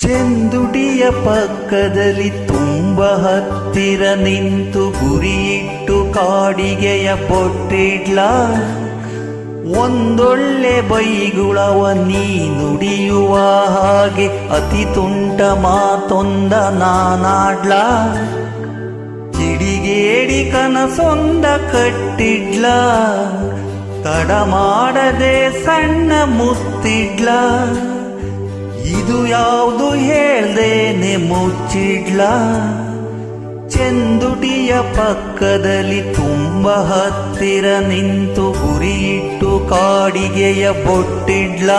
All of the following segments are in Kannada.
ಚೆಂದುಟಿಯ ಪಕ್ಕದಲ್ಲಿ ತುಂಬ ಹತ್ತಿರ ನಿಂತು ಗುರಿಯಿಟ್ಟು ಕಾಡಿಗೆಯ ಪೊಟ್ಟಿಡ್ಲ ಒಂದೊಳ್ಳೆ ಬೈಗುಳವ ನೀ ನುಡಿಯುವ ಹಾಗೆ ಅತಿ ತುಂಟ ಮಾತೊಂದ ನಾನಾಡ್ಲ ಕಿಡಿಗೇಡಿ ಕನಸೊಂದ ಕಟ್ಟಿಡ್ಲ ತಡ ಮಾಡದೆ ಸಣ್ಣ ಮುತ್ತಿಡ್ಲ ಇದು ಯಾವುದು ಹೇಳ್ದೇನೆ ಮುಚ್ಚಿಡ್ಲ ಚೆಂದುಟಿಯ ಪಕ್ಕದಲ್ಲಿ ತುಂಬ ಹತ್ತಿರ ನಿಂತು ಗುರಿಯಿಟ್ಟು ಕಾಡಿಗೆಯ ಬೊಟ್ಟಿಡ್ಲ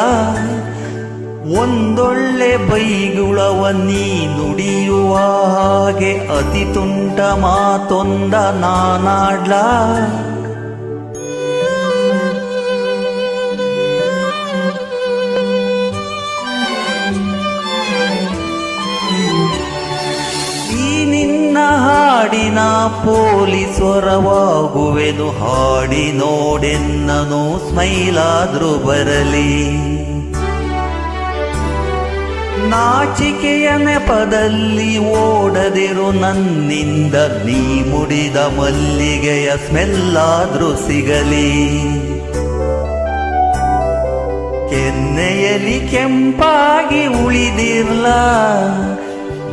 ಒಂದೊಳ್ಳೆ ಬೈಗುಳವ ನೀ ನುಡಿಯುವ ಹಾಗೆ ಅತಿ ತುಂಟ ಮಾತೊಂದ ನಾನಾಡ್ಲ ಹಾಡಿನ ಪೋಲಿ ಸ್ವರವಾಗುವೆನು ಹಾಡಿ ನೋಡೆನ್ನನು ಸ್ಮೈಲಾದ್ರೂ ಬರಲಿ ನಾಚಿಕೆಯ ನೆಪದಲ್ಲಿ ಓಡದಿರು ನನ್ನಿಂದ ನೀ ಮುಡಿದ ಮಲ್ಲಿಗೆಯ ಸ್ಮೆಲ್ಲಾದ್ರೂ ಸಿಗಲಿ ಕೆನ್ನೆಯಲ್ಲಿ ಕೆಂಪಾಗಿ ಉಳಿದಿರ್ಲ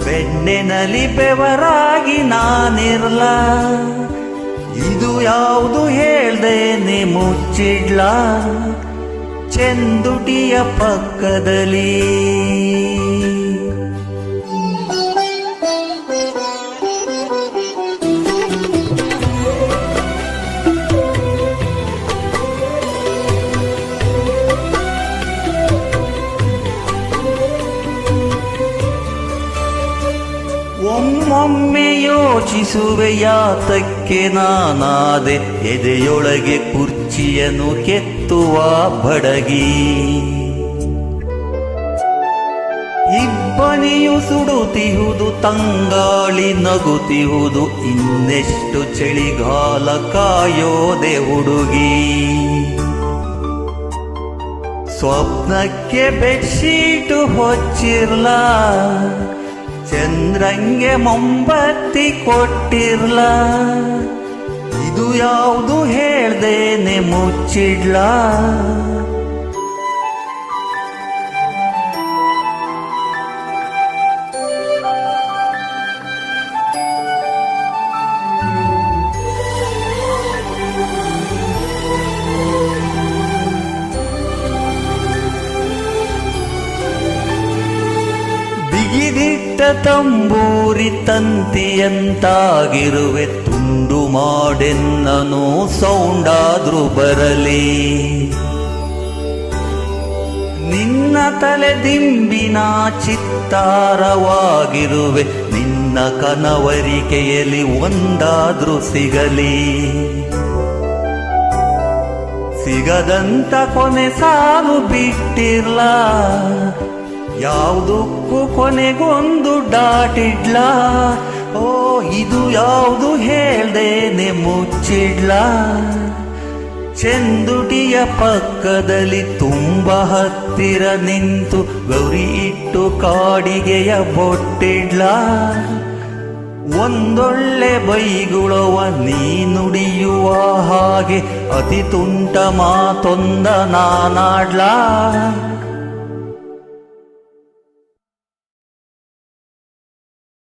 ಬೆಣ್ಣೆನಲ್ಲಿ ಬೆವರಾಗಿ ನಾನಿರ್ಲ ಇದು ಯಾವುದು ಹೇಳ್ದೇನೆ ಮುಚ್ಚಿಡ್ಲ ಚೆಂದುಟಿಯ ಪಕ್ಕದಲ್ಲಿ ಒಮ್ಮೊಮ್ಮೆ ಯೋಚಿಸುವೆ ಯಾತಕ್ಕೆ ನಾನಾದೆ ಎದೆಯೊಳಗೆ ಕುರ್ಚಿಯನ್ನು ಕೆತ್ತುವ ಬಡಗಿ ಇಬ್ಬನಿಯು ಸುಡುತ್ತಿಹುದು ತಂಗಾಳಿ ನಗುತ್ತಿಹುದು ಇನ್ನೆಷ್ಟು ಚಳಿಗಾಲ ಕಾಯೋದೆ ಹುಡುಗಿ ಸ್ವಪ್ನಕ್ಕೆ ಬೆಡ್ಶೀಟು ಹೊಚ್ಚಿರ್ಲ ಚಂದ್ರಂಗೆ ಮೊಂಬತ್ತಿ ಕೊಟ್ಟಿರ್ಲ ಇದು ಯಾವುದು ಹೇಳ್ದೇನೆ ಮುಚ್ಚಿಡ್ಲ ಬಿಗಿದಿಟ್ಟ ತಂಬೂರಿ ತಂತಿಯಂತಾಗಿರುವೆ ತುಂಡು ಮಾಡೆನ್ನನು ಸೌಂಡಾದ್ರೂ ಬರಲಿ ನಿನ್ನ ತಲೆ ದಿಂಬಿನ ಚಿತ್ತಾರವಾಗಿರುವೆ ನಿನ್ನ ಕನವರಿಕೆಯಲ್ಲಿ ಒಂದಾದ್ರೂ ಸಿಗಲಿ ಸಿಗದಂತ ಕೊನೆ ಸಾಲು ಬಿಟ್ಟಿರ್ಲ ಯಾವುದಕ್ಕೂ ಕೊನೆಗೊಂದು ಡಾಟಿಡ್ಲ ಓ ಇದು ಯಾವುದು ಹೇಳ್ದೇನೆ ಮುಚ್ಚಿಡ್ಲ ಚೆಂದುಟಿಯ ಪಕ್ಕದಲ್ಲಿ ತುಂಬ ಹತ್ತಿರ ನಿಂತು ಗೌರಿ ಇಟ್ಟು ಕಾಡಿಗೆಯ ಬೊಟ್ಟಿಡ್ಲ ಒಂದೊಳ್ಳೆ ಬೈಗುಳವ ನೀ ನುಡಿಯುವ ಹಾಗೆ ಅತಿ ತುಂಟ ಮಾತೊಂದ ನಾನಾಡ್ಲ